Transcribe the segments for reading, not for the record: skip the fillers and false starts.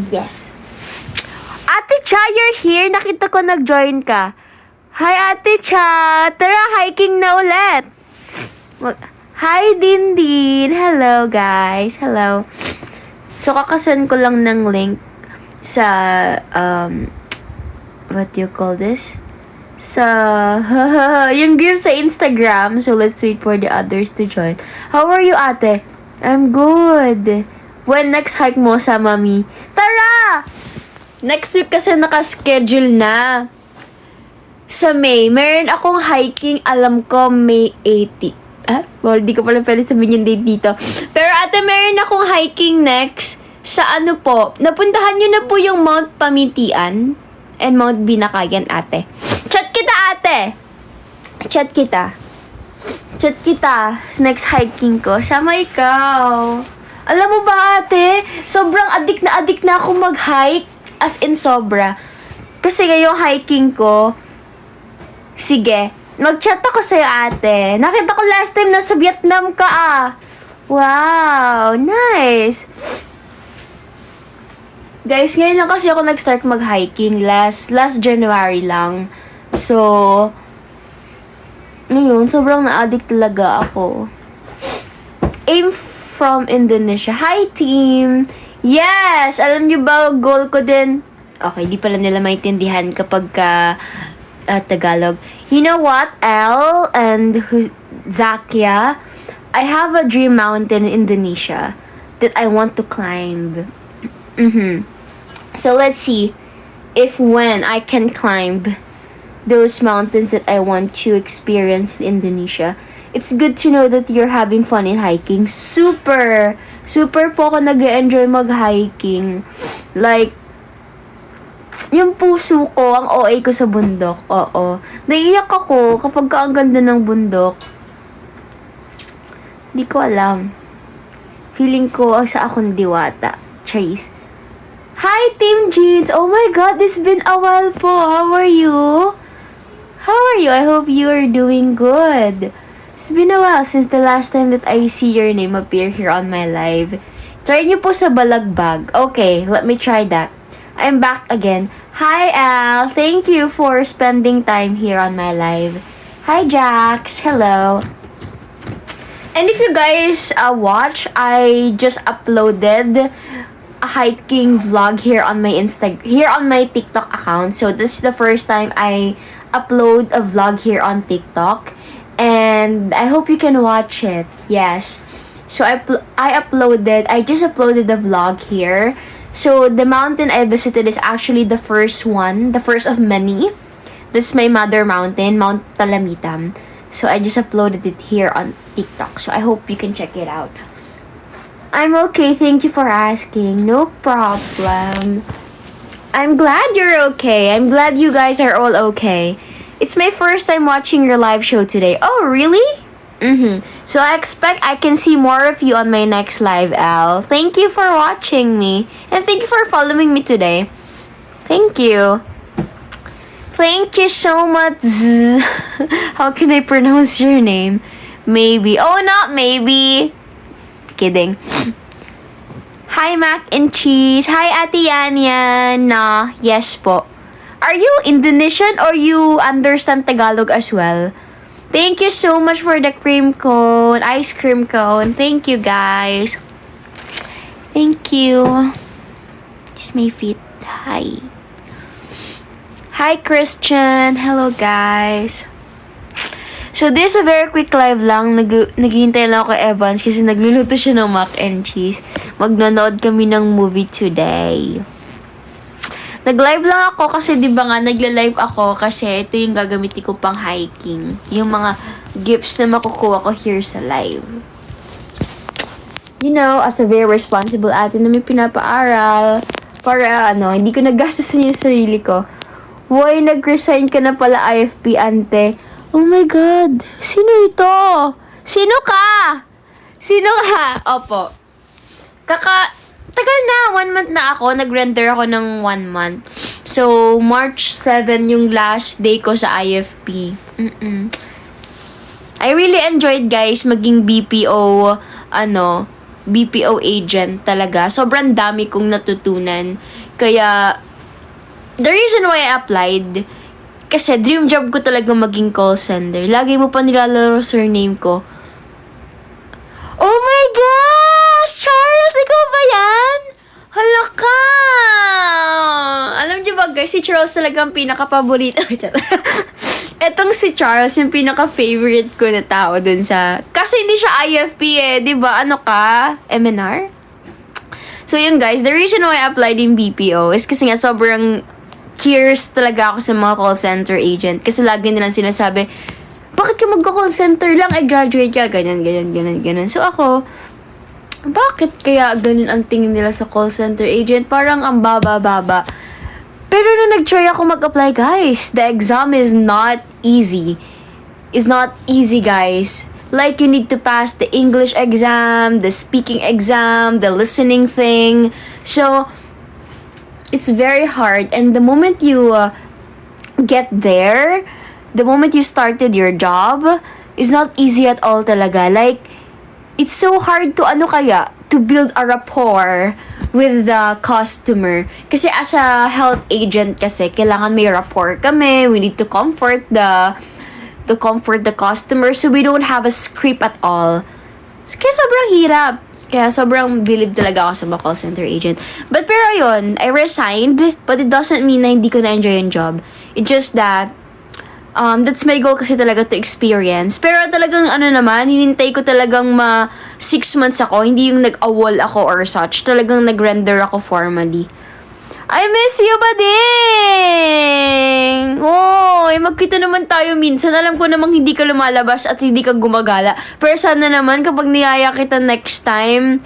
Yes. Ate Cha, you're here. Nakita ko nag-join ka. Hi, Ate Cha. Tara, hiking na ulit. Hi, Dindin. Hello, guys. Hello. So, kakasan ko lang ng link sa, what do you call this? Sa, yung group sa Instagram. So, let's wait for the others to join. How are you, ate? I'm good. When next hike mo sa mami? Tara! Next week kasi naka-schedule na. Sa May, meron akong hiking, alam ko, May 80. Well, di ko pala pwede sabihin yung date dito. Pero ate, meron akong hiking next sa ano po. Napuntahan nyo na po yung Mount Pamitian and Mount Binakayan, ate. Chat kita, ate! Chat kita. Chat kita. Next hiking ko. Sama ikaw. Alam mo ba, ate? Sobrang adik na ako mag-hike. As in, sobra. Kasi ngayong hiking ko, sige, mag-chat ako sa'yo, ate. Nakita ko last time nasa Vietnam ka, ah. Wow, nice. Guys, ngayon lang kasi ako nag-start mag-hiking. Last January lang. So, ngayon, sobrang na-addict talaga ako. Aim from Indonesia. Hi, team! Yes! Alam niyo ba, goal ko din. Okay, di pala nila maintindihan kapag Tagalog. You know what, Elle and Zakia? I have a dream mountain in Indonesia that I want to climb. So let's see if when I can climb those mountains that I want to experience in Indonesia. It's good to know that you're having fun in hiking. Super po ako nag-enjoy mag-hiking. Like, yung puso ko, ang OA ko sa bundok. Oo. Naiiyak ako kapag ang ganda ng bundok. Di ko alam. Feeling ko sa akong diwata. Trace. Hi, Team Jeans! Oh my God, it's been a while po. How are you? I hope you are doing good. It's been a while since the last time that I see your name appear here on my live. Try nyo po sa balagbag. Okay, let me try that. I'm back again. Hi, Al. Thank you for spending time here on my live. Hi, Jax. Hello. And if you guys watch, I just uploaded a hiking vlog here on my TikTok account. So this is the first time I upload a vlog here on TikTok. And I hope you can watch it. Yes. So I just uploaded the vlog here. So the mountain I visited is actually the first one, the first of many. This is my mother mountain, Mount Talamitam. So I just uploaded it here on TikTok. So I hope you can check it out. I'm okay. Thank you for asking. No problem. I'm glad you're okay. I'm glad you guys are all okay. It's my first time watching your live show today. Oh, really? So I expect I can see more of you on my next live, Al. Thank you for watching me. And thank you for following me today. Thank you. Thank you so much. How can I pronounce your name? Maybe. Oh, not maybe. Kidding. Hi, Mac and Cheese. Hi, Ate Yan. Nah, yes po. Are you Indonesian or you understand Tagalog as well? Thank you so much for the cream cone, ice cream cone. Thank you, guys. Thank you. Just my feet. Hi. Hi, Christian. Hello, guys. So, this is a very quick live lang. Naghihintay lang ako kay Evans kasi nagluluto siya ng mac and cheese. Magnonood kami ng movie today. Nag-live lang ako kasi di ba nga nagla-live ako kasi ito yung gagamitin ko pang hiking. Yung mga gifts na makukuha ko here sa live. You know, as a very responsible ate na may pinapaaral para hindi ko nagastusin yung sarili ko. Why, nag-resign ka na pala IFP, ante? Oh my God! Sino ito? Sino ka? Opo. Tagal na, 1 month na ako. Nag-render ako ng 1 month. So, March 7 yung last day ko sa IFP. I really enjoyed, guys, maging BPO, BPO agent talaga. Sobrang dami kong natutunan. Kaya, the reason why I applied, kasi dream job ko talaga maging call center. Lagi mo pa nilalaro surname ko. Oh my gosh! Charles, ikaw ba yan? Hala ka! Alam niyo ba guys, si Charles talaga ang pinaka-paborito. Etong si Charles, yung pinaka-favorite ko na tao dun sa... Kasi hindi siya IFP di ba? Ano ka? MNR? So yun guys, the reason why I applied in BPO is kasi nga sobrang curious talaga ako sa mga call center agent. Kasi lagi nilang sinasabi, bakit ka magka-call center lang? Graduate ka. Ganyan. So ako, bakit kaya ganun ang tingin nila sa call center agent? Parang ang baba-baba. Pero na nag-try ako mag-apply, guys, the exam is not easy. It's not easy, guys. Like, you need to pass the English exam, the speaking exam, the listening thing. So, it's very hard. And the moment you get there, the moment you started your job, is not easy at all talaga. Like, it's so hard to to build a rapport with the customer. Kasi as a health agent kasi, kailangan may rapport kami. We need to comfort the customer, so we don't have a script at all. Kaya sobrang hirap. Kaya sobrang bilib talaga ako sa mga call center agent. But pero yun, I resigned, but it doesn't mean na hindi ko na-enjoy yung job. It's just that, that's my goal kasi talaga to experience. Pero talagang hinintay ko talagang 6 months ako. Hindi yung nag-awol ako or such. Talagang nag-render ako formally. I miss you, bading! Oh, magkita naman tayo minsan. Alam ko namang hindi ka lumalabas at hindi ka gumagala. Pero sana naman kapag niyaya kita next time,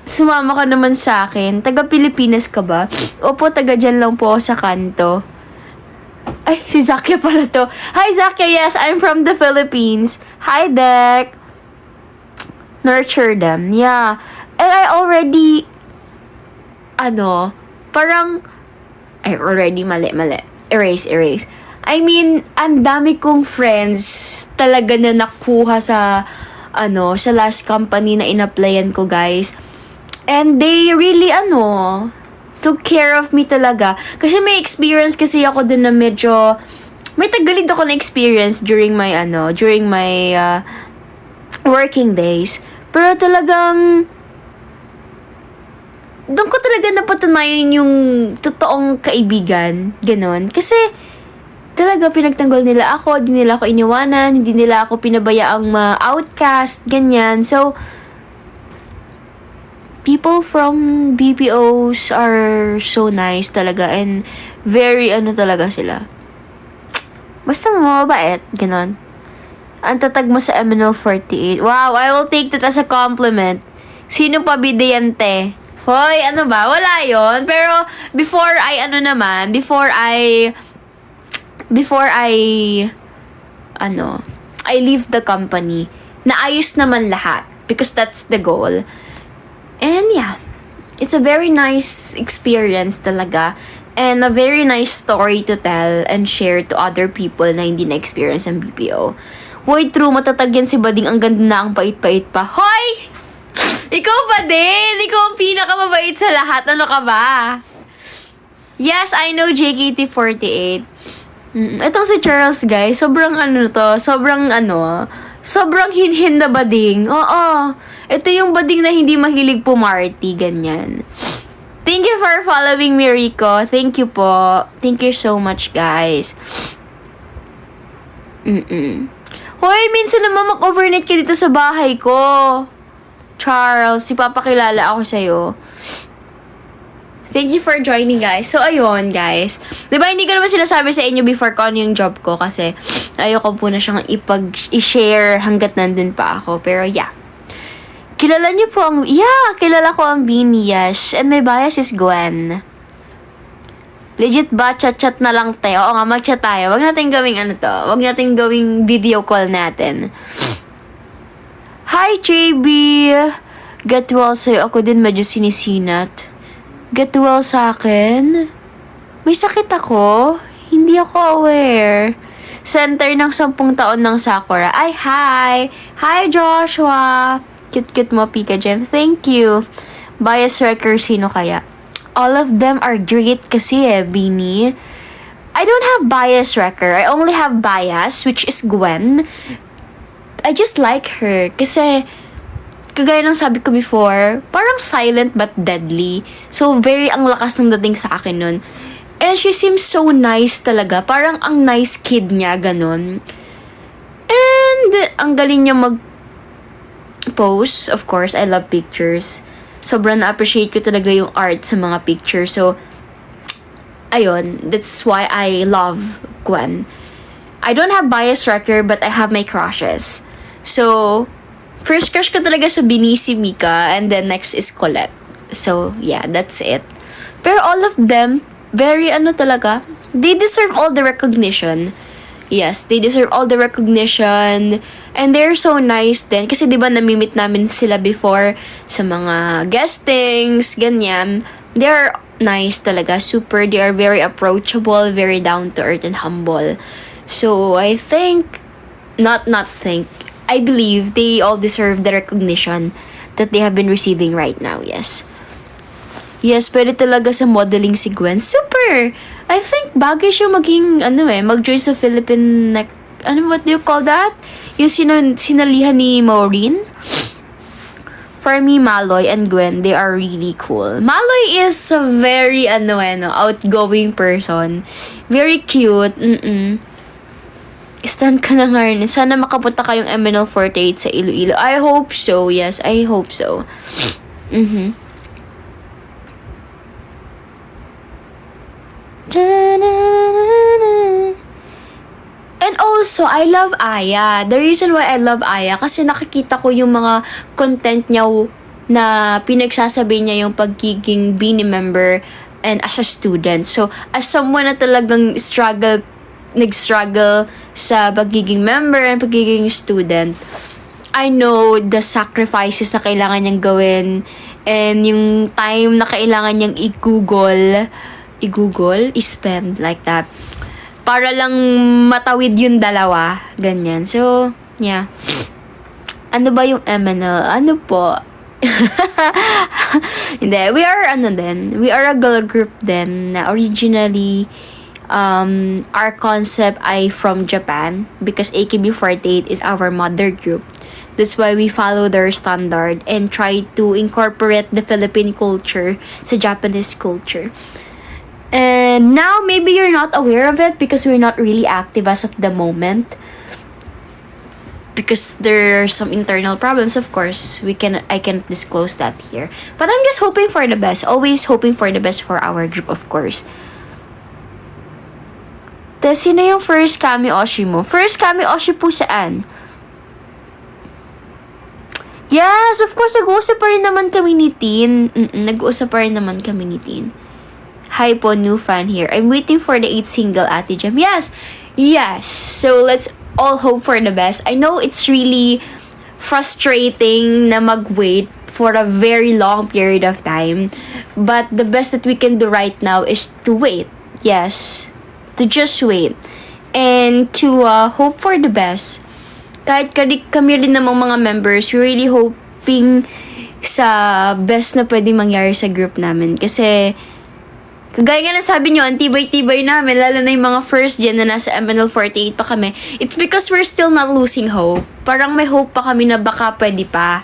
sumama ka naman sa akin. Taga Pilipinas ka ba? Opo, taga dyan lang po sa kanto. Ay, si Zakia pala to. Hi, Zakia. Yes, I'm from the Philippines. Hi, Dek. Nurture them. Yeah. And I already, mali. Erase. I mean, ang dami kong friends talaga na nakuha sa last company na in-applyan ko, guys. And they really, took care of me talaga. Kasi may experience kasi ako dun na medyo, may tagalid ako na experience during my working days. Pero talagang, doon ko talaga napatunayan yung totoong kaibigan. Ganon. Kasi, talaga pinagtanggol nila ako, hindi nila ako iniwanan, hindi nila ako pinabayaang outcast, ganyan. So, people from BPOs are so nice talaga and very talaga sila. Basta mababait, ganon. Ang tatag mo sa MNL48. Wow, I will take that as a compliment. Sino pa bideyante? Hoy, wala yon. Pero before I leave the company, naayos naman lahat because that's the goal. And yeah, it's a very nice experience talaga. And a very nice story to tell and share to other people na hindi na-experience ang BPO. Hoy, true, matatag yan si Bading. Ang ganda na, ang pait-pait pa. Hoy! Ikaw pa din! Ikaw ang pinakamabait sa lahat. Ano ka ba? Yes, I know JKT48. Itong si Charles, guys, sobrang sobrang hinhin na bading. Oo. Ito yung bading na hindi mahilig pumarty, ganyan. Thank you for following me, Rico. Thank you po. Thank you so much, guys. Hoy, minsan naman mag-overnight ka dito sa bahay ko. Charles, ipapakilala ako sa'yo. Thank you for joining, guys. So, ayun, guys. Diba, hindi ko naman sinasabi sa inyo before ko ano yung job ko kasi ayoko po na siyang i-share hanggat nandun pa ako. Pero, yeah. Kilala niyo po ang... Yeah, kilala ko ang Beanie, yes. And my bias is Gwen. Legit ba? Chat-chat na lang tayo. Oo nga, mag-chat tayo. Wag natin gawing Wag natin gawing video call natin. Hi, JB! Get well sa'yo. Ako din medyo sinisinat. Get well sa akin? May sakit ako? Hindi ako aware. Center ng 10 taon ng Sakura. Ay, hi! Hi, Joshua! Cute-cute mo, Pika Gem. Thank you. Bias wrecker, sino kaya? All of them are great kasi Beanie. I don't have bias wrecker. I only have bias, which is Gwen. I just like her kasi kagaya ng sabi ko before, parang silent but deadly. So, very ang lakas ng dating sa akin nun. And she seems so nice talaga. Parang ang nice kid niya, ganun. And, ang galing niya mag-post. Of course, I love pictures. Sobrang na-appreciate ko talaga yung art sa mga pictures. So, ayun, that's why I love Gwen. I don't have bias wrecker, but I have my crushes. So, first crush ko talaga sa Beanie, si Mika, and then next is Colette. So, yeah, that's it. Pero all of them, very talaga, they deserve all the recognition. Yes, they deserve all the recognition. And they're so nice din. Kasi diba namimit namin sila before sa mga guestings, ganyan. They're nice talaga, super. They are very approachable, very down to earth and humble. So, I believe they all deserve the recognition that they have been receiving right now, yes. Yes, pwede talaga sa modeling si Gwen. Super! I think bagay siya maging, mag-join sa Philippine, what do you call that? Yung sinalihan ni Maureen. For me, Maloy and Gwen, they are really cool. Maloy is a very, outgoing person. Very cute. Stand ka na nga rin. Sana makapunta kayong MNL48 sa Iloilo. I hope so. Yes, I hope so. And also, I love Aya. The reason why I love Aya, kasi nakikita ko yung mga content niya na pinagsasabi niya yung pagiging Beanie member and as a student. So, as someone na talagang nag-struggle sa pagiging member and pagiging student, I know the sacrifices na kailangan niyang gawin and yung time na kailangan niyang i-spend like that para lang matawid yung dalawa, ganyan. So, yeah. Ano ba yung MNL? Ano po? Hindi, we are a girl group din na originally our concept ay from Japan because AKB48 is our mother group. That's why we follow their standard and try to incorporate the Philippine culture sa Japanese culture. And now, maybe you're not aware of it because we're not really active as of the moment. Because there are some internal problems, of course. I can't disclose that here. But I'm just hoping for the best. Always hoping for the best for our group, of course. Tapos, sino yung first Kami Oshi mo? First Kami Oshi po saan? Yes, of course, nag-uusap pa rin naman kami ni Tin. Nag-uusap pa rin naman kami ni Tin. Hi po, new fan here. I'm waiting for the 8th single, Ate Jam. Yes! So, let's all hope for the best. I know it's really frustrating na mag-wait for a very long period of time. But the best that we can do right now is to wait. Yes. To just wait. And to hope for the best. Kahit kami rin namang mga members, we're really hoping sa best na pwedeng mangyari sa group namin. Kasi, kagaya nga na sabi nyo, ang tibay-tibay namin, lalo na yung mga first gen na nasa MNL48 pa kami. It's because we're still not losing hope. Parang may hope pa kami na baka pwede pa.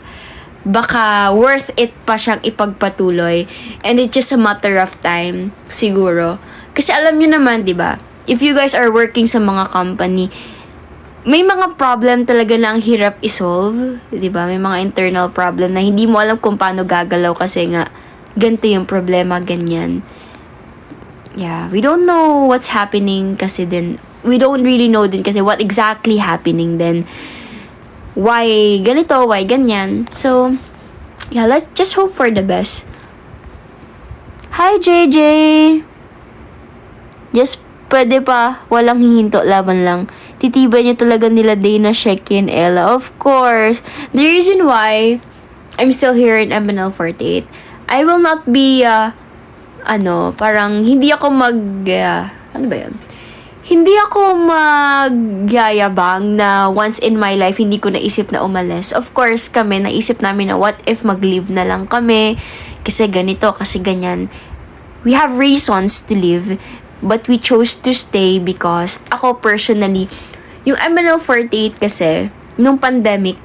Baka worth it pa siyang ipagpatuloy. And it's just a matter of time, siguro. Kasi alam nyo naman, di ba? If you guys are working sa mga company, may mga problem talaga na ang hirap isolve. Di ba? May mga internal problem na hindi mo alam kung paano gagalaw kasi nga, ganito yung problema, ganyan. Yeah, we don't know what's happening kasi din. We don't really know din kasi what exactly happening then. Why ganito, why ganyan. So, yeah, let's just hope for the best. Hi, JJ! Just pwede pa, walang hihinto, laban lang. Titibay niyo talaga nila Dana, Sheky, and Ella. Of course. The reason why I'm still here in MNL48, I will not be, parang hindi ako ano ba yun? hindi ako magyayabang na once in my life hindi ko naisip na umalis. Of course, kami naisip namin na what if mag-leave na lang kami kasi ganito, kasi ganyan. We have reasons to leave, but we chose to stay because ako personally, yung MNL48 kasi, nung pandemic,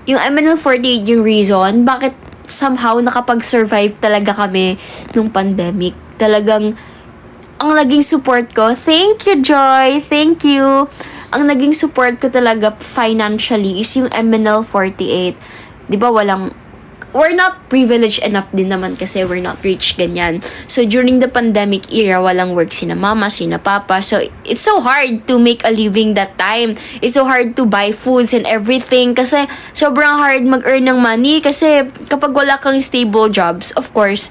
yung MNL48 yung reason bakit somehow nakapag-survive talaga kami nung pandemic. Talagang ang naging support ko, thank you, Joy, thank you. Ang naging support ko talaga financially is yung MNL48. Di ba we're not privileged enough din naman kasi we're not rich, ganyan. So, during the pandemic era, walang work sina mama, sina papa. So, it's so hard to make a living that time. It's so hard to buy foods and everything kasi sobrang hard mag-earn ng money kasi kapag wala kang stable jobs, of course,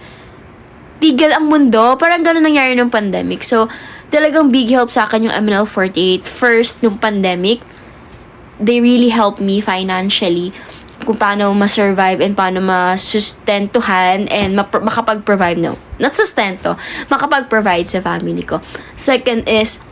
tigil ang mundo. Parang gano'n nangyari nung pandemic. So, talagang big help sa akin yung MNL48. First, nung pandemic, they really helped me financially kung paano ma-survive and paano masustentuhan and makapag-provide, not sustento, makapag-provide sa family ko. Second is,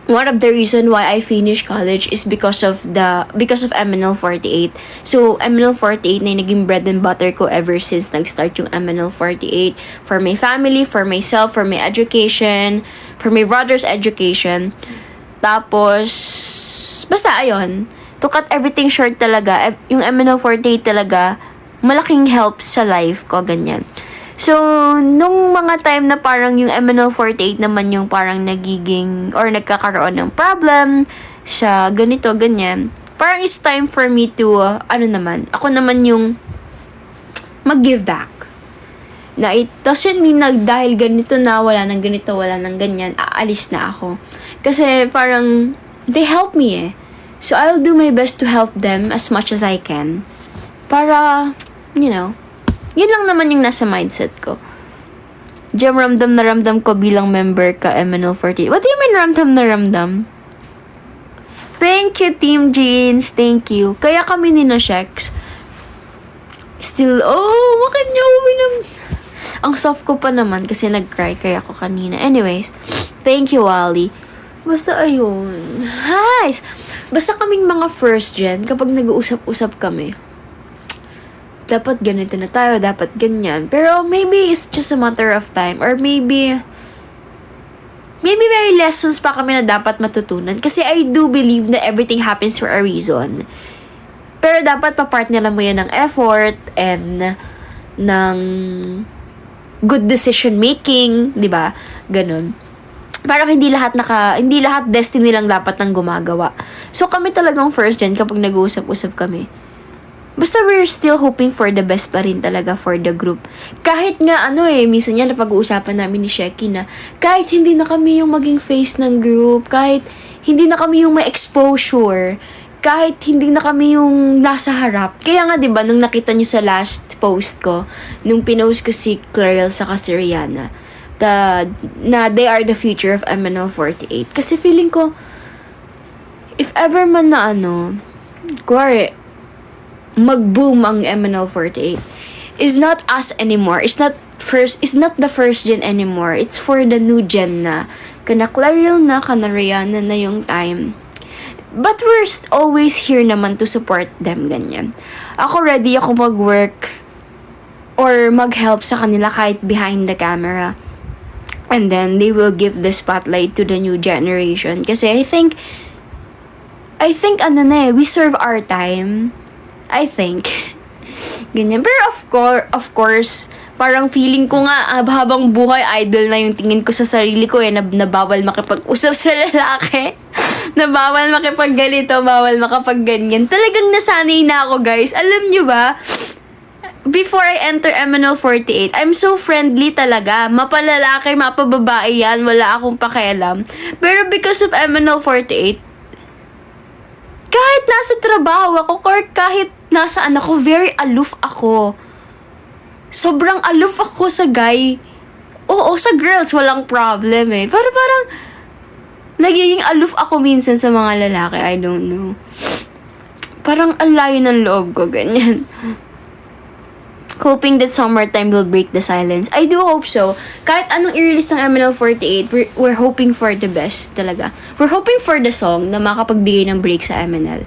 one of the reason why I finished college is because of MNL48. So, MNL48 na yung naging bread and butter ko ever since nag-start yung MNL48. For my family, for myself, for my education, for my brother's education. Tapos, basta ayun, to cut everything short talaga, yung MNL48 talaga, malaking help sa life ko, ganyan. So, nung mga time na parang yung MNL48 naman yung parang nagiging or nagkakaroon ng problem sa ganito, ganyan, parang it's time for me to, ako naman yung mag-give back. Na it doesn't mean na dahil ganito na, wala nang ganito, wala nang ganyan, aalis na ako. Kasi parang, they help me eh. So, I'll do my best to help them as much as I can. Para, yun lang naman yung nasa mindset ko. Diyan ramdam na ramdam ko bilang member ka MNL48. What do you mean ramdam na ramdam? Thank you, Team Jeans. Thank you. Kaya kami ni na Shex. Still, bakit niya ang soft ko pa naman kasi nag-cry kaya ako kanina. Anyways, thank you, Wally. Basta ayun. Guys, basta kaming mga first gen, kapag nag-uusap-usap kami, dapat ganito na tayo, dapat ganyan. Pero maybe it's just a matter of time. Or maybe may lessons pa kami na dapat matutunan. Kasi I do believe na everything happens for a reason. Pero dapat pa-partneran mo yan ng effort and ng good decision making, di ba? Ganun. Parang hindi lahat destiny lang dapat nang gumagawa. So kami talagang first gen kapag nag-uusap-usap kami. Basta we're still hoping for the best pa rin talaga for the group. Kahit nga minsan yan napag-uusapan namin ni Sheky na kahit hindi na kami yung maging face ng group, kahit hindi na kami yung may exposure, kahit hindi na kami yung nasa harap. Kaya nga 'di ba nung nakita niyo sa last post ko, nung pinost ko si Clarel sa si Rihanna, na they are the future of MNL48. Kasi feeling ko, if ever man na mag-boom ang MNL48, is not us anymore. It's not the first gen anymore. It's for the new gen na. Kana Clarel na, kana Rihanna na yung time. But we're always here naman to support them, ganyan. Ako ready ako mag-work or mag-help sa kanila kahit behind the camera. And then, they will give the spotlight to the new generation. Kasi I think, we serve our time. I think. Ganyan. Pero of course, parang feeling ko nga, habang buhay, idol na yung tingin ko sa sarili ko na bawal makipag-usap sa lalaki. Na bawal makipag-ganito, bawal makapag-ganyan. Talagang nasanay na ako, guys. Alam nyo ba, before I enter MNL48, I'm so friendly talaga. Mapalalaki, mapababae yan, wala akong pakialam. Pero because of MNL48, kahit nasa trabaho ako, or kahit nasaan ako, very aloof ako. Sobrang aloof ako sa guy. Oo, sa girls, walang problem eh. Pero parang, nagiging aloof ako minsan sa mga lalaki. I don't know. Parang alayo ng loob ko, ganyan. hoping that Summertime will break the silence. I do hope so. Kahit anong i-release ng MNL48, we're hoping for the best talaga. We're hoping for the song na makapagbigay ng break sa MNL.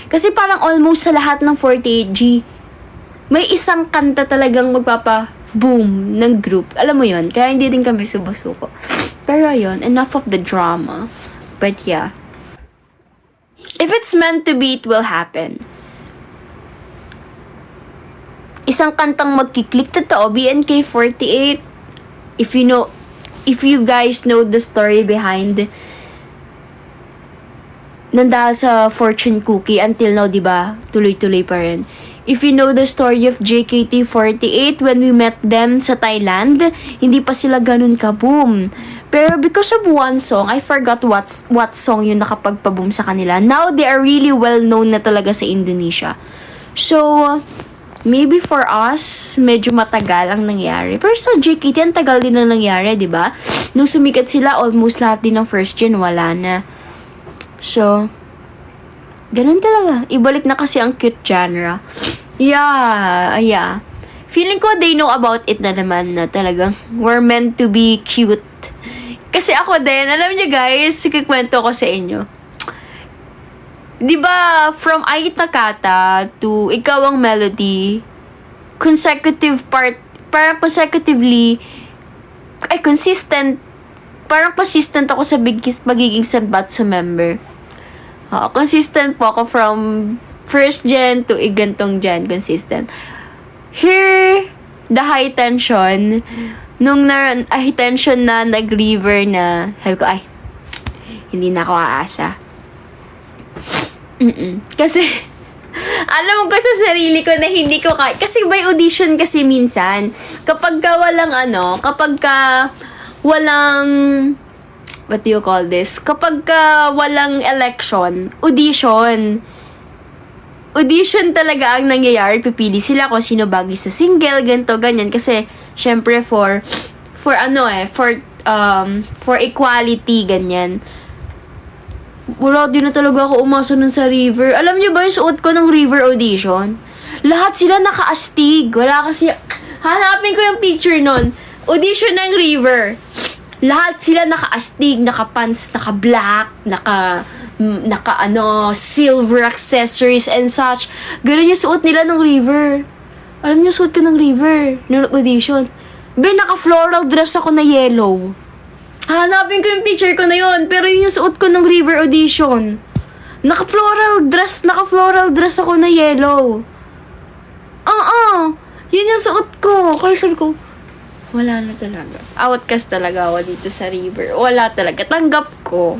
Kasi parang almost sa lahat ng 48G, may isang kanta talagang magpapa-boom ng group. Alam mo yon, kaya hindi din kami subusuko. Pero ayun, enough of the drama. But yeah. If it's meant to be, it will happen. Isang kantang magkiklik, totoo, BNK48. If you guys know the story behind nandahal sa fortune cookie until now, diba? Tuloy-tuloy pa rin. If you know the story of JKT48, when we met them sa Thailand, hindi pa sila ganun ka-boom. Pero because of one song, I forgot what song yung nakapagpa-boom sa kanila. Now, they are really well-known na talaga sa Indonesia. So, maybe for us, medyo matagal ang nangyari. Pero sa JKT, ang tagal din ang nangyari, di ba? Nung sumikat sila, almost lahat din ng first gen, wala na. So, ganun talaga. Ibalik na kasi ang cute genre. Yeah. Feeling ko, they know about it na naman na talagang we're meant to be cute. Kasi ako din, alam niyo guys, kikwento ko sa inyo. Diba, from Ai Takata to Ikaw ang Melody, parang consistent ako sa magiging Senbatsu member. Consistent po ako from first gen to igantong gen, consistent. Here, the high tension, nung high tension na nag-river na, sabi ko, hindi na ako aasa. Kasi, alam ko sa sarili ko na hindi ko kaya. Kasi by audition kasi minsan, kapag ka walang, what do you call this? Kapag ka walang election, audition talaga ang nangyayari. Pipili sila kung sino bagay sa single, ganito, ganyan. Kasi, syempre for equality, ganyan. Wala, di na talaga ako umasa nun sa River. Alam niyo ba yung suot ko ng River audition? Lahat sila naka-astig. Wala kasi, hanapin ko yung picture nun. Audition ng River. Lahat sila naka-astig, naka-pants, naka-black, silver accessories and such. Ganun yung suot nila ng River. Alam niyo, suot ko ng River nung audition. Naka-floral dress ako na yellow. Hanapin ko yung picture ko na yun. Pero yun yung suot ko ng River audition. Naka-floral dress ako na yellow. Yun yung suot ko. Kaya sabi ko, wala na talaga. Outcast talaga ako dito sa River. Wala talaga. Tanggap ko.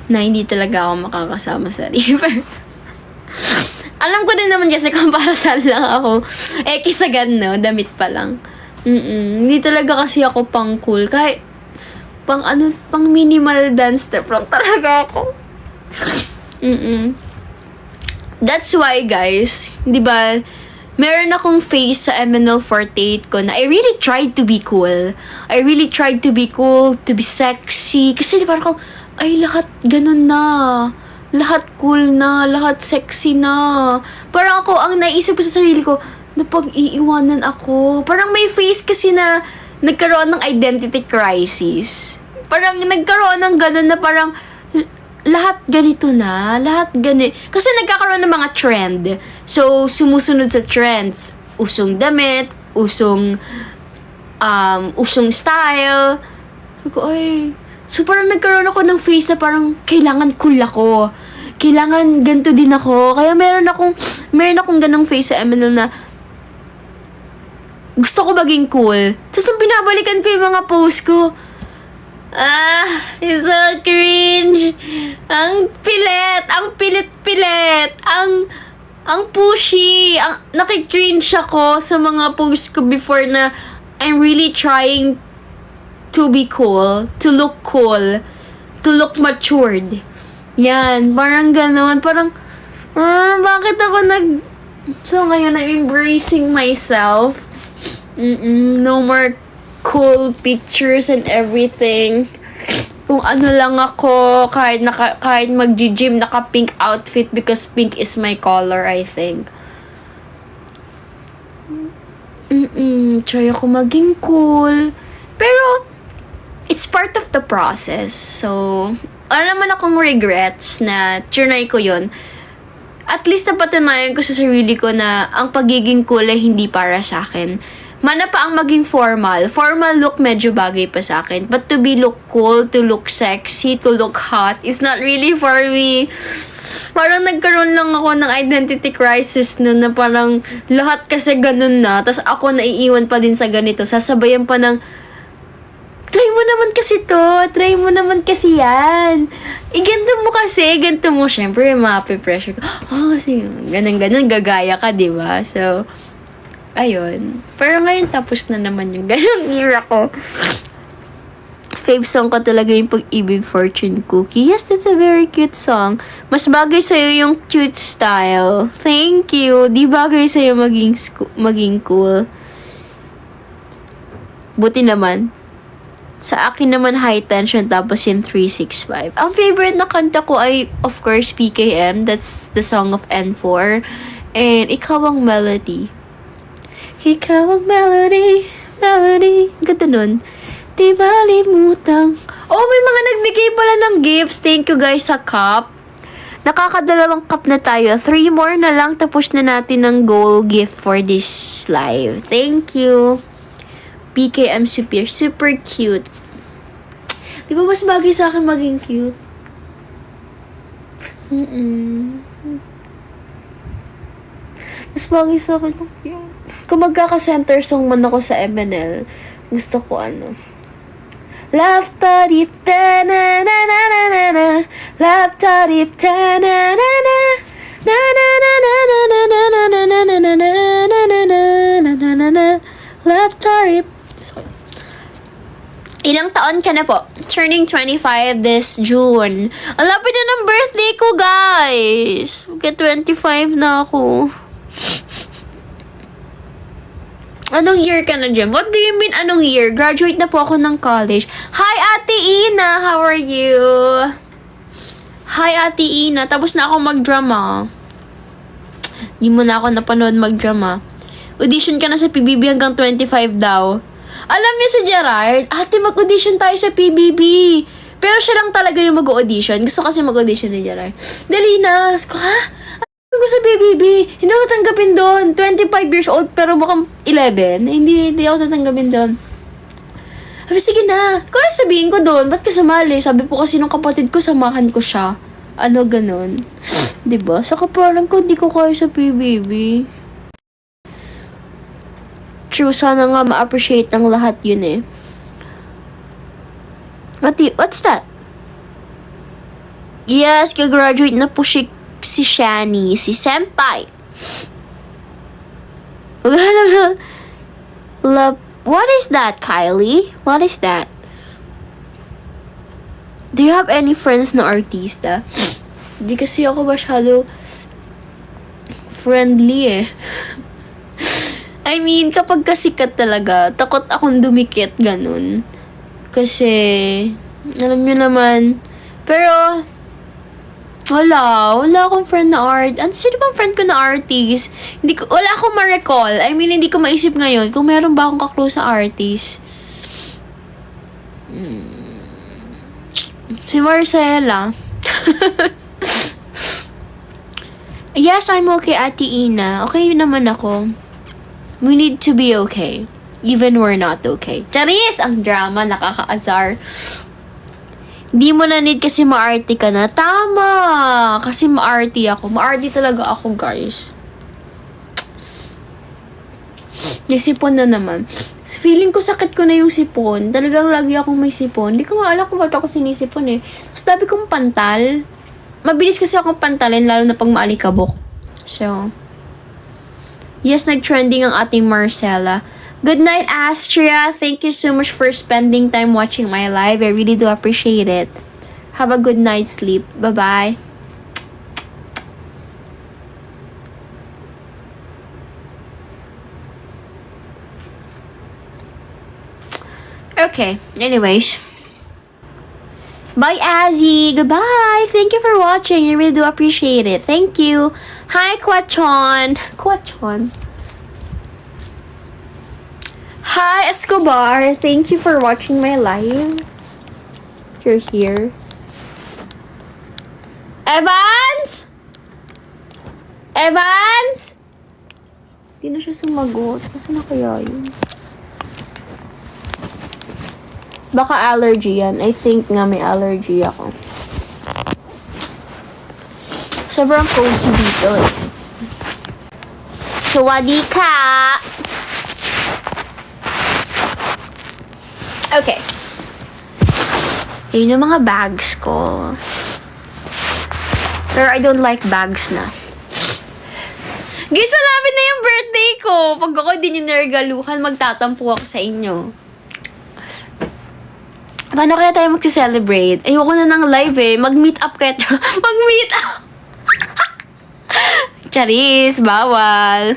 Na hindi talaga ako makakasama sa River. Alam ko din naman kasi kung para saan lang ako. Kisagan, no? Damit pa lang. Hindi talaga kasi ako pang cool. Kahit pang minimal dance step lang talaga ako. That's why, guys, di ba, meron akong phase sa MNL48 ko na I really tried to be cool. I really tried to be cool, to be sexy. Kasi di ba ako, lahat ganun na. Lahat cool na, lahat sexy na. Parang ako, ang naisip ko sa sarili ko, napag-iiwanan ako. Parang may face kasi na nagkaroon ng identity crisis. Parang nagkaroon ng ganun na parang lahat ganito na, kasi nagkakaroon ng mga trend. So, sumusunod sa trends. Usong damit, usong style. Sabi ko, so parang nagkaroon ako ng face na parang kailangan cool ako. Kailangan ganito din ako. Kaya meron akong ganong face sa MNL na gusto ko maging cool. Tapos nung binabalikan ko yung mga post ko, it's so cringe. Ang pilit-pilit. Ang pushy. Nakikringe ako sa mga post ko before na I'm really trying to be cool, to look matured. Yan, parang gano'n. Parang, bakit ako So, ngayon, I'm embracing myself. No more cool pictures and everything. Kung ano lang ako, kahit mag-gym, naka-pink outfit because pink is my color, I think. Try ako maging cool. Pero, it's part of the process. So, wala naman akong regrets na trinay ko yun. At least napatunayan ko sa sarili ko na ang pagiging cool ay hindi para sa akin. Mana pa ang maging formal. Formal look medyo bagay pa sa akin. But to be look cool, to look sexy, to look hot, is not really for me. Parang nagkaroon lang ako ng identity crisis nun na parang lahat kasi ganun na. Tapos ako naiiwan pa din sa ganito. Sasabayan pa ng, try mo naman kasi to. Try mo naman kasi yan. Ganto mo kasi. Ganto mo. Siyempre, mape-pressure ko. Kasi ganun-ganun. Gagaya ka, diba? So, ayun. Pero ngayon, tapos na naman yung ganun era ko. Fave song ko talaga yung Pag-ibig Fortune Cookie. Yes, that's a very cute song. Mas bagay sa'yo yung cute style. Thank you. Di bagay sa'yo maging cool. Buti naman. Sa akin naman high tension tapos yung 365. Ang favorite na kanta ko ay of course PKM. That's the song of N4. And Ikaw ang Melody. Ikaw ang melody. Ganda nun. Di malimutang. Oh, may mga nagbigay pala ng gifts. Thank you guys sa cup. Nakakadalawang cup na tayo. 3 more na lang. Tapos na natin ng goal gift for this live. Thank you. PKM super cute. Di ba mas bagay sa akin maging cute? Mas bagay sa akin kung cute. Kung magkaka-center song man ako sa MNL, gusto ko Love tarip ta na na na na na na. Love tarip ta na na na. Na na na na na na na na na na na na na na na na na. Love tarip. Ilang taon ka na po? Turning 25 this June. Ang lapit na ng birthday ko, guys. Mag-25 na ako. Anong year ka na dyan? What do you mean anong year? Graduate na po ako ng college. Hi, Ate Ina! How are you? Hi, Ate Ina. Tapos na ako mag-drama. Hindi mo na ako napanood mag-drama. Audition ka na sa PBB hanggang 25 daw. Alam niyo si Gerard, ate, mag-audition tayo sa PBB. Pero siya lang talaga yung mag-audition. Gusto kasi mag-audition ni Gerard. Dali na. Ha? Ano sa PBB? Hindi ako tanggapin doon. 25 years old pero mukhang 11. Hindi ako tatanggapin doon. Sabi, sige na. Kung na sabihin ko doon, ba't ka sumali? Sabi po kasi nung kapatid ko, samahan ko siya. Ano ganun. Diba? Sa kapalan ko, di ko kaya sa PBB. True, sana nga ma-appreciate ng lahat yun eh. What's that? Yes, ka-graduate na po si Shani, si Senpai. Maghanap na. Love. What is that, Kylie? What is that? Do you have any friends na artista? Hindi kasi ako masyado friendly eh. I mean, kapag kasikat talaga, takot akong dumikit, ganun. Kasi, alam nyo naman, pero, wala akong friend na art. Sino bang friend ko na artist? Wala akong ma-recall. I mean, hindi ko maisip ngayon kung meron ba akong ka-close sa artist. Si Marcela. Yes, I'm okay, Ate Ina. Okay naman ako. We need to be okay. Even we're not okay. Charis! Ang drama, nakaka-azar. Di mo na need kasi maarte ka na. Tama! Kasi maarte ako. Maarte talaga ako, guys. Nasipon na naman. Feeling ko sakit ko na yung sipon. Talagang lagi akong may sipon. Hindi ko nga alam kung ba't ako sinisipon eh. Tapos sabi kong pantal. Mabilis kasi akong pantalin, lalo na pag maalikabok. So, yes, nag-trending ang ating Marcela. Good night, Astria. Thank you so much for spending time watching my live. I really do appreciate it. Have a good night's sleep. Bye-bye. Okay, anyways. Bye, Azzy. Goodbye. Thank you for watching. I really do appreciate it. Thank you. Hi, Kwachon. Kwachon. Hi, Escobar. Thank you for watching my live. You're here. Evans? Evans? Hindi na siya sumagot. Kasi na kaya yun? Baka allergy yan. I think nga may allergy ako. Sobrang cozy dito eh. Sawadika! Okay. Yun yung mga bags ko. Pero I don't like bags na. Guys, malapit na yung birthday ko. Pag ako din yung nirgaluhan, magtatampo ako sa inyo. Paano kaya tayo mag-celebrate? Ayoko na ng live eh. Mag-meet up kaya mag-meet up! Charis, bawal.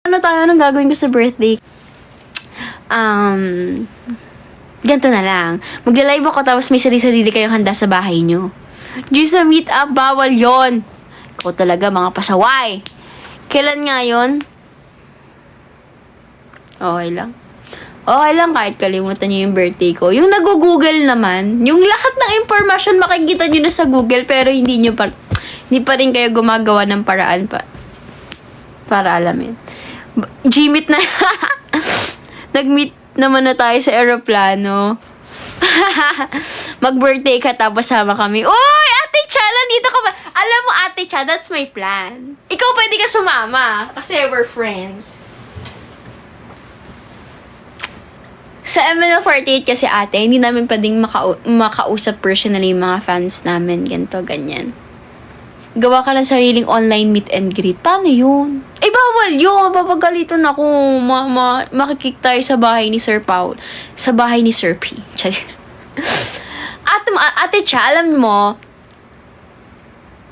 Ano tayo? Anong gagawin ko sa birthday? Ganito na lang. Magla-live ako tapos may sarili-sarili kayong handa sa bahay nyo. Diyos sa meet up, bawal yon. Ikaw talaga, mga pasaway. Kailan nga yun? Okay lang. Okay lang kahit kalimutan nyo yung birthday ko. Yung nag-google naman, yung lahat ng information makikita nyo na sa Google pero hindi pa rin kayo gumagawa ng paraan para alamin. Gmeet na. Nag-meet naman na tayo sa aeroplano. Mag-birthday ka tapos sama kami. Uy, Ate Cha, nandito ka ba? Alam mo, Ate Cha, that's my plan. Ikaw pwede ka sumama kasi we're friends. Sa ML48 kasi ate, hindi namin pwedeng makausap personally yung mga fans namin, ganito, ganyan. Gawa ka lang sariling online meet and greet. Paano yun? Eh, bawal yun. Mapapagalitan ako. Makikik tayo sa bahay ni Sir Paul. Sa bahay ni Sir P. Ate Cha, alam mo,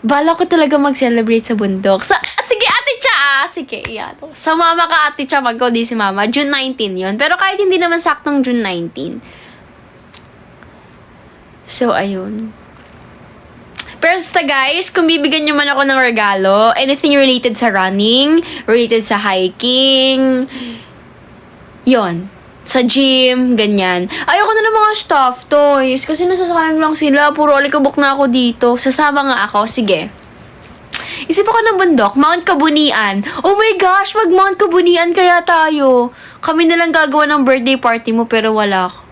bala ko talaga mag-celebrate sa bundok. Sige, Ate Cha, sige, iyan. Sumama ka, Ate Cha, pagko di si Mama. June 19 yun. Pero kahit hindi naman saktong June 19. So, ayun. Pero guys, kung bibigyan nyo man ako ng regalo, anything related sa running, related sa hiking, yon, sa gym, ganyan. Ayoko na ng mga stuffed toys kasi nasasayang lang sila. Puro alikabok na ako dito. Sasama nga ako. Sige. Isip ako ng bundok, Mount Kabunian. Oh my gosh, mag Mount Kabunian kaya tayo. Kami na lang gagawa ng birthday party mo pero wala ako.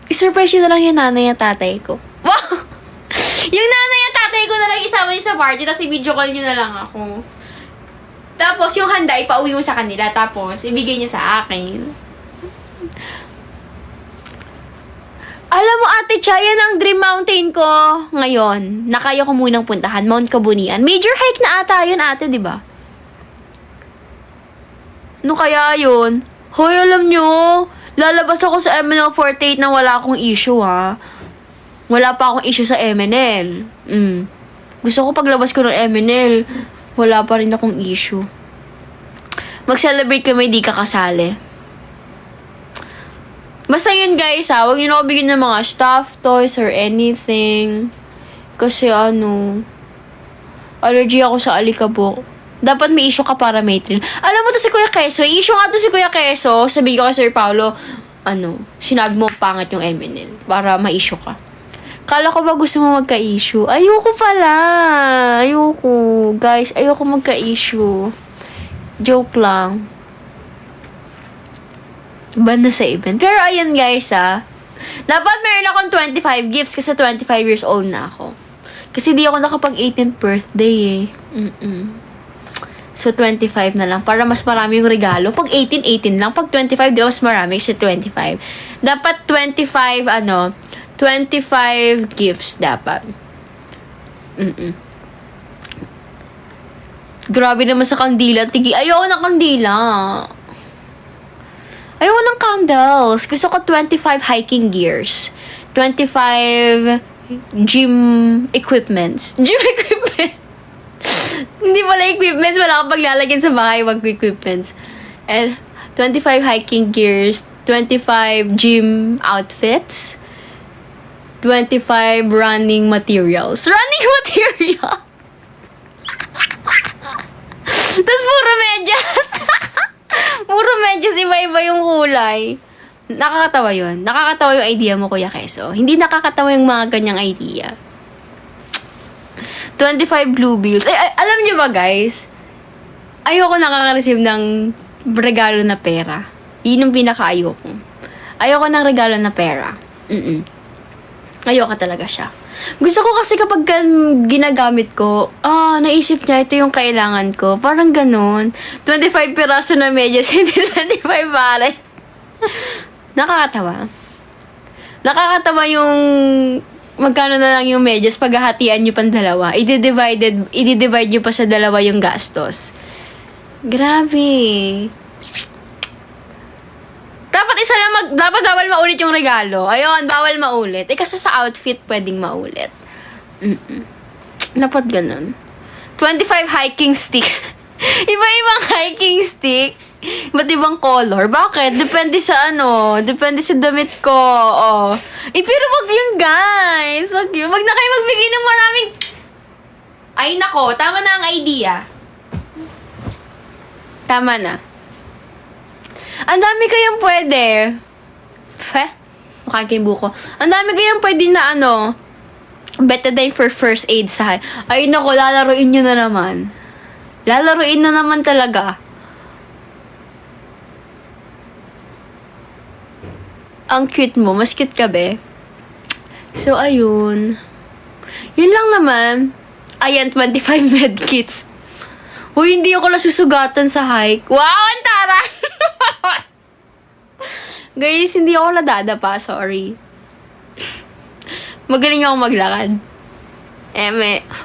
I-surprise yun na lang yung nanay at tatay ko. Wow! Yung nanay at tatay ko na lang isama niyo sa party, tapos i-video call niyo na lang ako. Tapos yung handa, ipauwi mo sa kanila, tapos ibigay niyo sa akin. Alam mo, Ate Cha, yan ang dream mountain ko ngayon. Na kaya ko munang puntahan, Mount Kabunian. Major hike na ata yun, ate, di ba? Ano kaya yun? Hoy, alam nyo, lalabas ako sa MNL48 na wala akong issue, ha? Wala pa akong issue sa MNL. Gusto ko paglabas ko ng MNL, wala pa rin akong issue. Mag-celebrate kami, di ka kasali. Basta yun guys, ha? Huwag nyo na ako bigyan ng mga stuffed toys or anything. Kasi allergy ako sa alikabok. Dapat may issue ka para may train. Alam mo to si Kuya Keso, issue nga to si Kuya Keso. Sabi ko kay Sir Paulo, sinabi mo pangit yung MNL para ma-issue ka. Kala ko ba gusto mo magka-issue? Ayoko pala. Ayoko. Guys, ayoko magka-issue. Joke lang. Banda sa event. Pero ayun guys, dapat meron akong 25 gifts kasi 25 years old na ako. Kasi di ako nakapag 18th birthday So, 25 na lang. Para mas marami yung regalo. Pag 18 lang. Pag 25, di ba mas marami kasi 25. Dapat 25 gifts dapat. Grabe naman sa kandila. Ayoko ng kandila. Ayoko ng candles. Gusto ko 25 hiking gears. 25 gym equipments. Gym equipment. Hindi pala equipments. Wala kang paglalagyan sa bahay. Wag equipments. And 25 hiking gears. 25 gym outfits. 25 running materials. Running material! Tapos puro medyas. Puro medyas, iba-iba yung kulay. Nakakatawa yun. Nakakatawa yung idea mo, Kuya Keso. Hindi nakakatawa yung mga ganyang idea. 25 blue bills. Alam niyo ba, guys? Ayoko nakaka-receive ng regalo na pera. Yun yung pinaka-ayoko. Ayoko ng regalo na pera. Ayoko talaga siya. Gusto ko kasi kapag ginagamit ko, naisip niya, ito yung kailangan ko. Parang ganun. 25 piraso na medyas, hindi 25 pares. Nakakatawa. Nakakatawa yung magkano na lang yung medyas, paghahatian nyo pang dalawa. I-divide nyo pa sa dalawa yung gastos. Grabe. Dapat isa lang dapat bawal maulit yung regalo. Ayun, bawal maulit. Kasi sa outfit, pwedeng maulit. Dapat ganun. 25 hiking stick. Iba-ibang hiking stick. Ba't ibang color? Bakit? Depende sa Depende sa damit ko. Pero wag yun, guys. Wag yun. Wag na kayo magbigay ng maraming... Ay, nako. Tama na ang idea. Tama na. Ang dami kayang pwede. Mukha kayong buko. Ang dami kayang pwede na betadine for first aid sa... Ay, nako. Lalaruin nyo na naman. Lalaruin na naman talaga. Ang cute mo. Mas cute ka, be. So, ayun. Yun lang naman. Ayan, 25 medkits. Uy, hindi ako nasusugatan sa hike. Wow, ang taray! Guys, hindi ako nadadapa. Sorry. Magaling ako maglakad.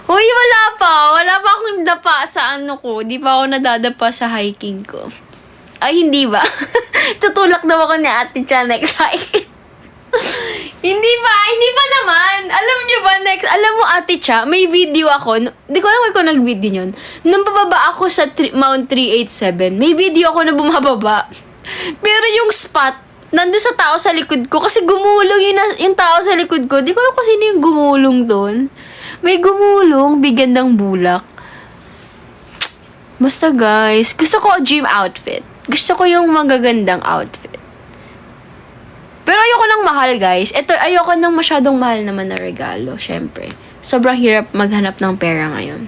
Uy, wala pa. Wala pa akong dapa sa ko. Di pa ako nadadapa sa hiking ko. Ay, hindi ba? Tutulak daw ako ni Ate Cha next hike. Hindi pa naman. Alam niyo ba, alam mo, Ate Cha, may video ako. Di ko alam kung nag-video yun. Nung pababa ako sa Mount 387, may video ako na bumababa. Pero yung spot, nandun sa tao sa likod ko. Kasi gumulong yung tao sa likod ko. Di ko alam kung sino yung gumulong doon. May gumulong, bigyan ng bulak. Basta guys, gusto ko gym outfit. Gusto ko yung magagandang outfit. Pero ayoko ng mahal, guys. Ayoko ng masyadong mahal naman na regalo, syempre. Sobrang hirap maghanap ng pera ngayon.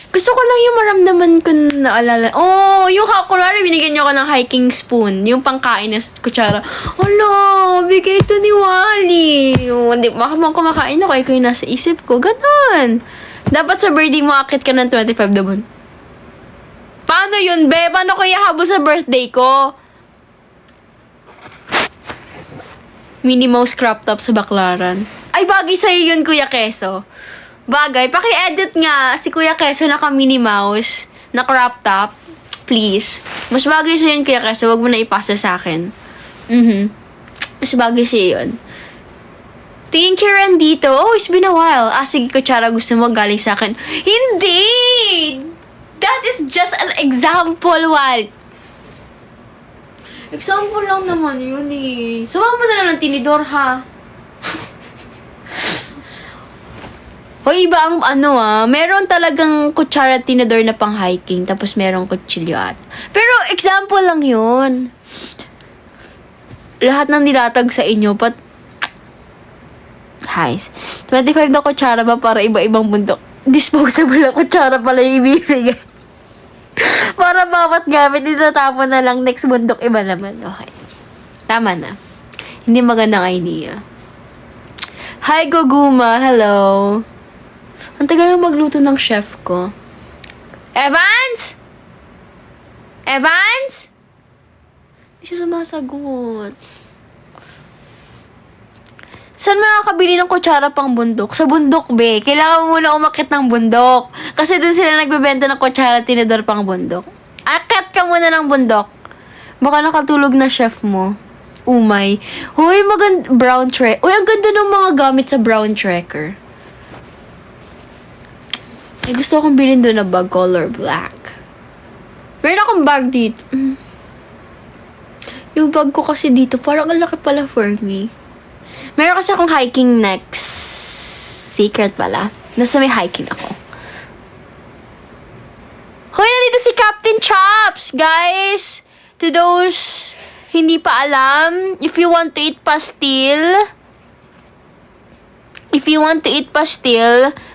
Gusto ko lang yung maramdaman ko na naalala. Yung kunwari binigyan niyo ako ng hiking spoon. Yung pangkain na kutsara. Bigay ito ni Wally. Hindi, habang kumakain ako, ikaw yung nasa isip ko. Ganon. Dapat sa birthday mo, akit ka ng 25 dabon. Paano yun, be? Paano ko ihabol sa birthday ko? Minnie Mouse crop top sa baklaran. Ay, bagay sa'yo yun, Kuya Keso. Bagay. Paki-edit nga si Kuya Keso naka Minnie Mouse na crop top. Please. Mas bagay sa'yo yun, Kuya Keso. Huwag mo na ipasa sa akin. Mas bagay sa'yo yun. Thank you, Randito. It's been a while. Sige, kutsara, gusto mo galing sa akin. Hindi! That is just an example, Wal. Example lang naman yun eh. Samahan mo na lang ng tinidor, ha? O iba ang meron talagang kutsara at tinidor na pang hiking, tapos merong kutsilyo at. Pero example lang yun. Lahat ng nilatag sa inyo, Guys, 25 na kutsara ba para iba-ibang bundok? Disposable na kutsara pala yung ibibigay. Para bawat gamit, itatapon na lang next bundok, iba naman. Okay. Tama na. Hindi magandang idea. Hi, Goguma. Hello. Ang tagal na magluto ng chef ko. Evans? Evans? Hindi siya sumasagot. Saan makakabili ng kutsara pang bundok? Sa bundok, be. Kailangan mo muna umakit ng bundok. Kasi dun sila nagbebenta ng kutsara at tinidor pang bundok. Akit ka muna ng bundok. Baka nakatulog na chef mo. Umay. Hoy, brown tracker. Uy, ang ganda ng mga gamit sa brown tracker. Gusto akong bilhin doon na bag color black. Meron akong bag dito. Yung bag ko kasi dito, parang ang laki pala for me. Meron kasi akong hiking next. Secret pala. Nasa may hiking ako. Hoy, nandito na si Captain Chops, guys. To those hindi pa alam, if you want to eat pastil,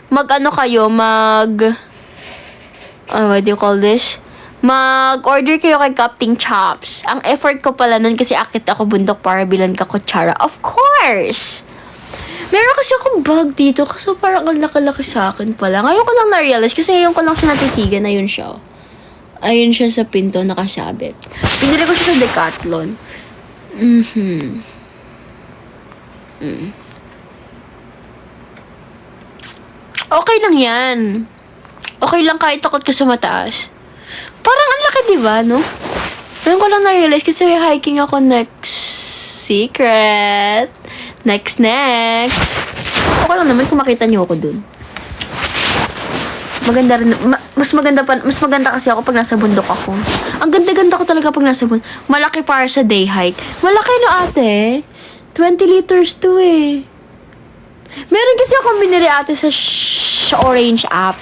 mag-ano kayo, what do you call this? Mag-order kayo kay Captain Chops. Ang effort ko pala nun kasi akit ako bundok para bilan ka kutsara. Of course! Meron kasi akong bag dito kasi parang ang laki-laki sa akin pala. Ngayon ko lang na-realize kasi ngayon ko lang siya natitigan. Ayun siya. Ayun siya sa pinto nakasabit. Pinili ko siya sa Decathlon. Okay lang yan. Okay lang kahit takot ka sa mataas. Parang ang laki, diba, no? Ngayon ko lang na-realize kasi may hiking ako next. Secret. Next. Okay lang naman kung makita niyo ako dun. Maganda rin. Mas maganda kasi ako pag nasa bundok ako. Ang ganda-ganda ko talaga pag nasa bundok. Malaki para sa day hike. Malaki no ate. 20 liters to eh. Meron kasi akong binili ate sa Orange app.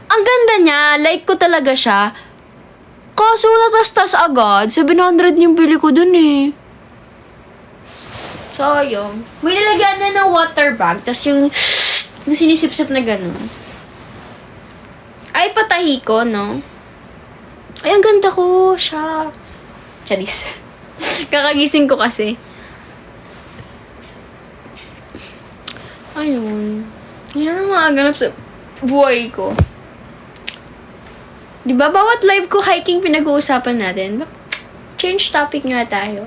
Ang ganda niya. Like ko talaga siya. Kaso natastas agad. 700 yung bili ko dun eh. So, yun. May nilagyan na ng water bag. Tas yung sinisip-sip na ganun. Ay, patahi ko, no? Ay, ang ganda ko. Shucks. Charis. Kakagising ko kasi. Ayun. Yan ang mga ganap sa buhay ko. Diba, bawat live ko hiking pinag-uusapan natin. Change topic nga tayo.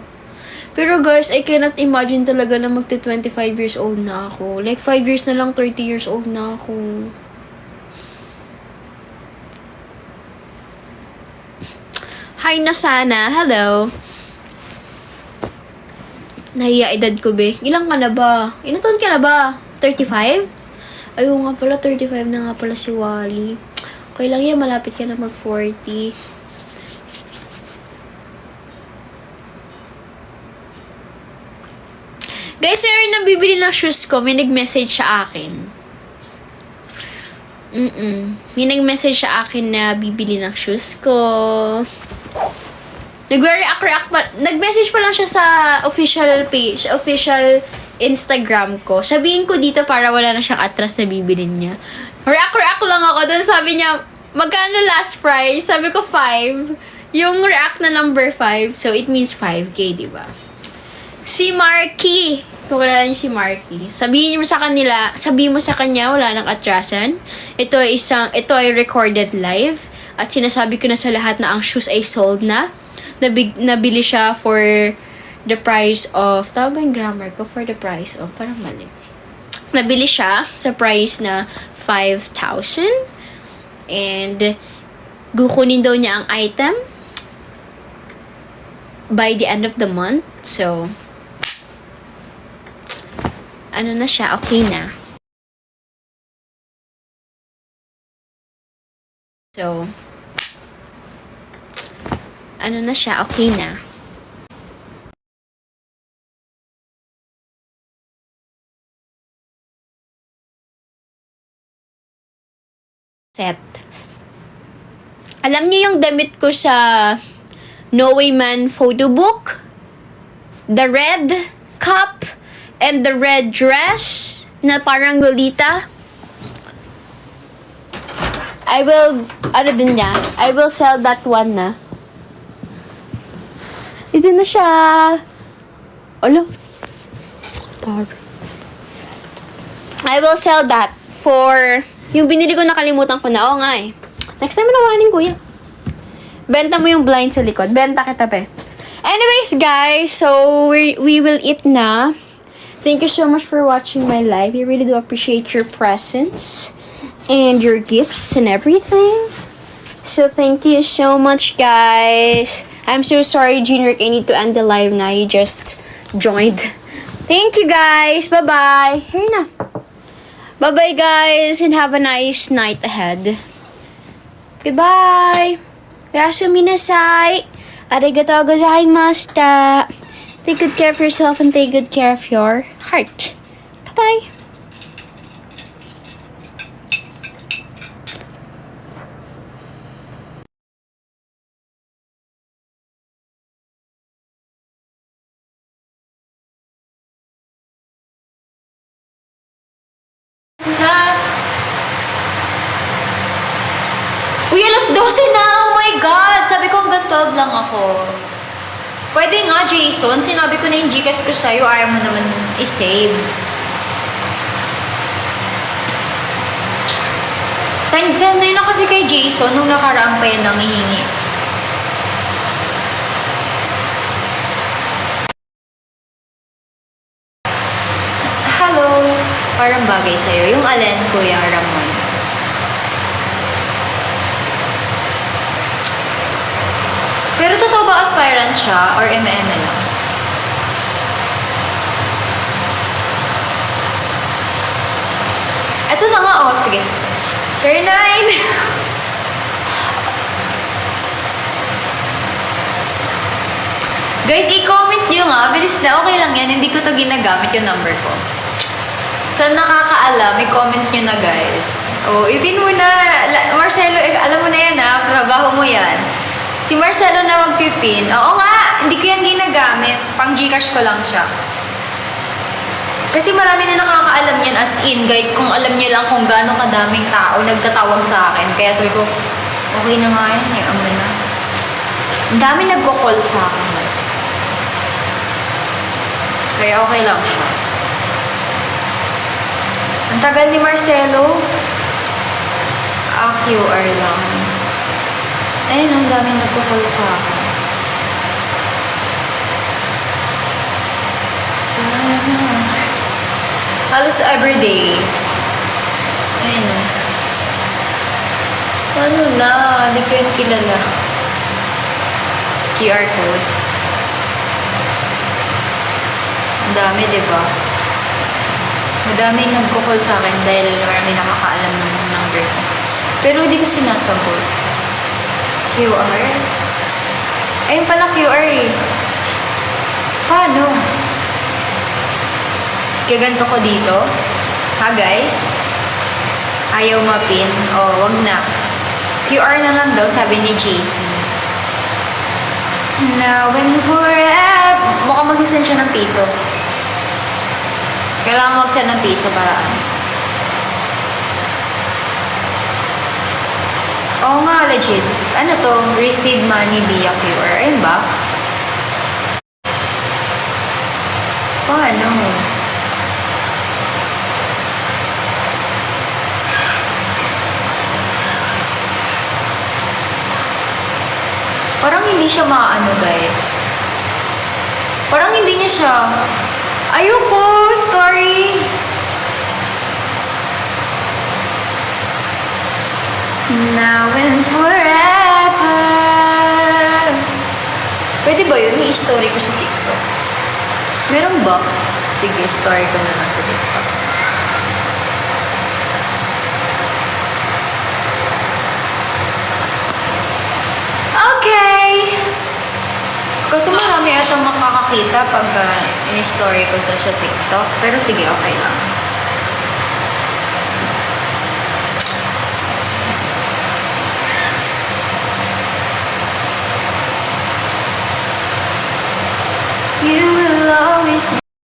Pero guys, I cannot imagine talaga na magti-25 years old na ako. Like, 5 years na lang, 30 years old na ako. Hi na sana. Hello. Nahiya edad ko, be. Ilang ka na ba? Ilang taon ka na ba? 35? Ayaw nga pala, 35 na nga pala si Wally. Okay lang yan, malapit ka na mag-40. Guys, meron nang bibili ng shoes ko. May nag-message sa akin. May nag-message sa akin na bibili ng shoes ko. Nag-react pa. Nag-message pa lang siya sa official page, official Instagram ko. Sabihin ko dito para wala na siyang atras na bibilin niya. React lang ako doon. Sabi niya, magkano last price? Sabi ko 5. Yung react na number 5. So, it means 5K, diba? Si Marky. Kung wala niyo si Marky. Sabihin mo sa kanya, wala nang atrasan. Ito ay recorded live. At sinasabi ko na sa lahat na ang shoes ay sold na. Nabili siya for the price of, tama ba yung grammar ko? For the price of, parang mali. Nabili siya sa price na 5,000. And, kukunin daw niya ang item by the end of the month. So, ano na siya? Okay na. So, ano na siya? Okay na. Set. Alam niyo yung damit ko sa No Way Man photo book? The red cup and the red dress na parang Lolita. I will sell that one na. Ito na siya. Alo. I will sell that for yung binili ko, nakalimutan ko na. Oo nga eh. Next time nawanin kuya. Benta mo yung blind sa likod. Benta kita pe. Anyways guys, so we will eat na. Thank you so much for watching my live. I really do appreciate your presence and your gifts and everything. So thank you so much guys. I'm so sorry Jeanrick, I need to end the live na. You just joined. Thank you guys. Bye-bye. Here na. Bye-bye guys and have a nice night ahead. Goodbye. Yasumi nasai. Arigatou gozaimashita. Take good care of yourself and take good care of your heart. Bye-bye. 12 na! Oh my God! Sabi ko hanggang 12 lang ako. Pwede nga, Jason. Sinabi ko na yung Gcash ko sa'yo. Ayaw mo naman i-save. Send nyo na kasi kay Jason nung nakaraan pa yan nangihingi. Hello. Parang bagay sa'yo. Yung alin, Kuya Ramon. Pero totoo ba aspirant siya or MM lang? Eto na nga, oh. Sige. Sir Nine! Guys, i-comment nyo nga. Bilis na. Okay lang yan. Hindi ko to ginagamit yung number ko. Sa nakakaalam, i-comment nyo na, guys. Oh, ipin mo na. Marcelo, alam mo na yan, ha? Trabaho mo yan. Si Marcelo na magpipin. Oo nga, hindi ko yan ginagamit. Pang Gcash ko lang siya. Kasi marami na nakakaalam yan as in, guys. Kung alam niyo lang kung gaano kadaming tao nagtatawag sa akin. Kaya sabi ko, okay na nga yan, eh. Aman na. Ang dami nagko-call sa akin. Kaya okay lang siya. Ang tagal ni Marcelo. QR lang. Ayun, ang daming nagko-call sa akin. Sana. Halos everyday. Ayun, no. Ano na? Hindi ko yun kilala. QR code. Ang dami, diba? Madaming nagko-call sa akin dahil marami nakakaalam ng number ko. Pero hindi ko sinasagot. QR? Ayun pala QR eh. Paano? Gaganto ko dito. Ha guys? Ayaw mapin. Oh, wag na. QR na lang daw, sabi ni JC. Now and forever. Mukhang mag-send siya ng piso. Kailangan mag-send ng piso paraan. Oo nga, legit. Ano to? Receive money via QR. Ayun ba? Paano? Parang hindi siya maano, guys. Parang hindi niya siya. Ayoko! Story! Now and forever. Pwede ba yun? I-story ko sa TikTok. Meron ba? Sige, story ko na lang sa TikTok. Okay! Kasi marami atang makakakita pag in-story ko sa TikTok. Pero sige, okay lang.